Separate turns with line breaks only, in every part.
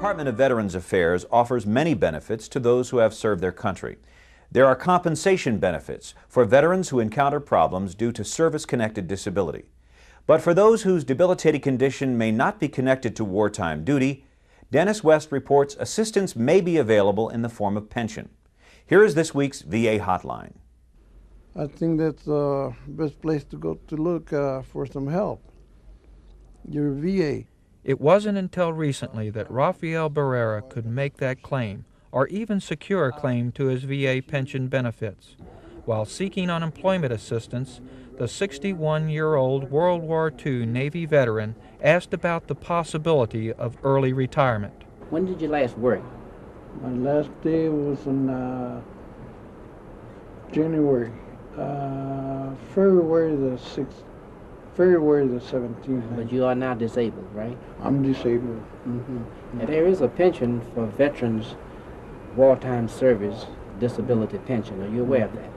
Department of Veterans Affairs offers many benefits to those who have served their country. There are compensation benefits for veterans who encounter problems due to service-connected disability. But for those whose debilitating condition may not be connected to wartime duty, Denis West reports assistance may be available in the form of pension. Here is this week's VA Hotline.
I think that's the best place to go to look for some help. Your VA.
It wasn't until recently that Rafael Barrera could make that claim, or even secure a claim to his VA pension benefits. While seeking unemployment assistance, the 61-year-old World War II Navy veteran asked about the possibility of early retirement.
When did you last work?
My last day was in January, February the 6th. February the 17th.
But you are now disabled, right?
I'm disabled.
Now, there is a pension for veterans' wartime service disability pension. Are you aware of that?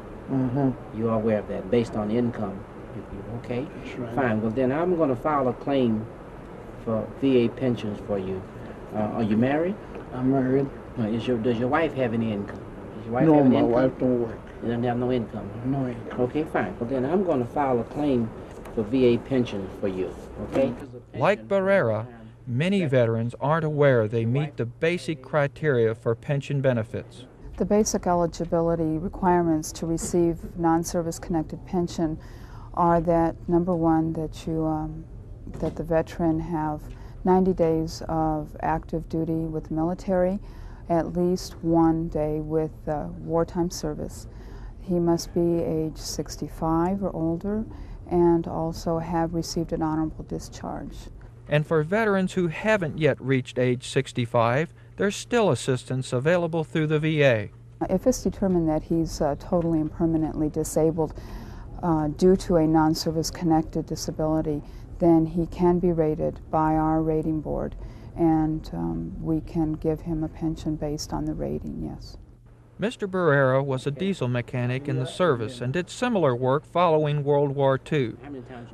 You are aware of that, based on income. Okay?
That's right.
Fine. Well, then I'm going to file a claim for VA pensions for you. Are you married?
I'm married.
Does your wife have any income? Does your wife
No,
have any
my
income?
wife don't work.
You don't have no income?
No income.
Okay, fine. Well, then I'm going to file a claim for VA pensions for you, okay?
Like Barrera, many veterans aren't aware they meet the basic criteria for pension benefits.
The basic eligibility requirements to receive non-service connected pension are that, number one, that the veteran have 90 days of active duty with the military, at least 1 day with wartime service. He must be age 65 or older, and also have received an honorable discharge.
And for veterans who haven't yet reached age 65, there's still assistance available through the VA.
If it's determined that he's totally and permanently disabled due to a non-service connected disability, then he can be rated by our rating board, and we can give him a pension based on the rating, yes.
Mr. Barrera was a diesel mechanic in the service and did similar work following World War II.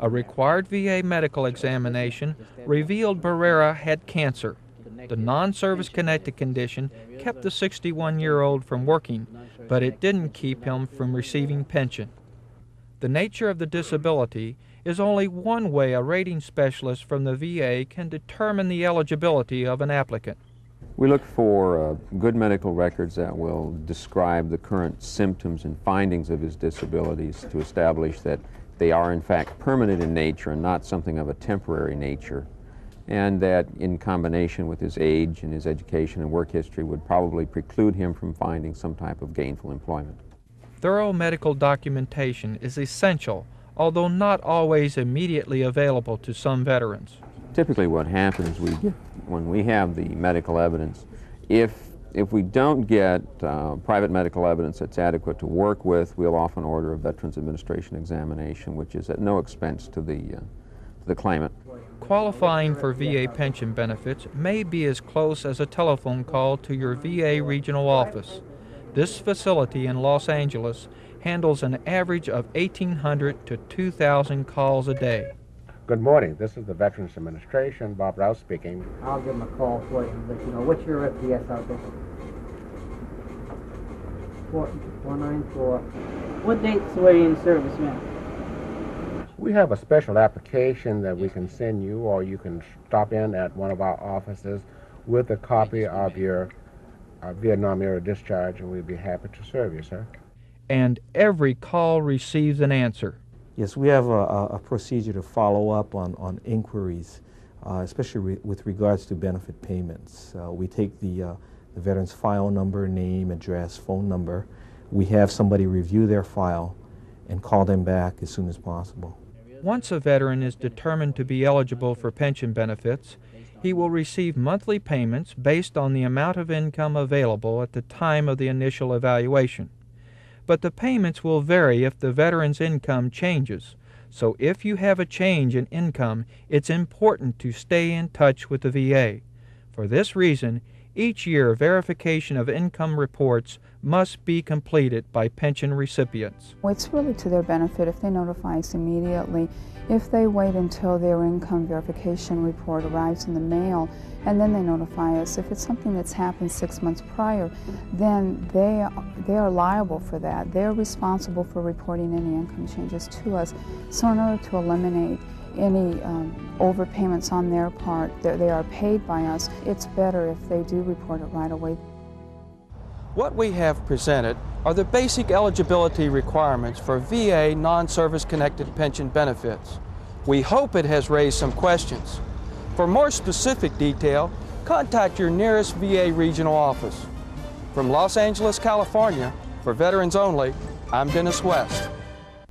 A required VA medical examination revealed Barrera had cancer. The non-service connected condition kept the 61-year-old from working, but it didn't keep him from receiving pension. The nature of the disability is only one way a rating specialist from the VA can determine the eligibility of an applicant.
We look for good medical records that will describe the current symptoms and findings of his disabilities to establish that they are in fact permanent in nature and not something of a temporary nature, and that in combination with his age and his education and work history would probably preclude him from finding some type of gainful employment.
Thorough medical documentation is essential, although not always immediately available to some veterans.
Typically what happens when we have the medical evidence, if we don't get private medical evidence that's adequate to work with, we'll often order a Veterans Administration examination, which is at no expense to the claimant.
Qualifying for VA pension benefits may be as close as a telephone call to your VA regional office. This facility in Los Angeles handles an average of 1,800 to 2,000 calls a day.
Good morning. This is the Veterans Administration. Bob Rouse speaking.
I'll give him a call for you and let you know. What's your FPS out there? 494. What dates were you in service, ma'am?
We have a special application that we can send you, or you can stop in at one of our offices with a copy of your Vietnam-era discharge, and we'd be happy to serve you, sir.
And every call receives an answer.
Yes, we have a procedure to follow up on inquiries, especially with regards to benefit payments. We take the veteran's file number, name, address, phone number. We have somebody review their file and call them back as soon as possible.
Once a veteran is determined to be eligible for pension benefits, he will receive monthly payments based on the amount of income available at the time of the initial evaluation. But the payments will vary if the veteran's income changes. So if you have a change in income, it's important to stay in touch with the VA. For this reason, Each year, verification of income reports must be completed by pension recipients.
It's really to their benefit if they notify us immediately. If they wait until their income verification report arrives in the mail and then they notify us, if it's something that's happened 6 months prior, then they are liable for that. They're responsible for reporting any income changes to us. So in order to eliminate any overpayments on their part, they are paid by us, it's better if they do report it right away.
What we have presented are the basic eligibility requirements for VA non-service connected pension benefits. We hope it has raised some questions. For more specific detail, contact your nearest VA regional office. From Los Angeles, California, for Veterans Only, I'm Denis West.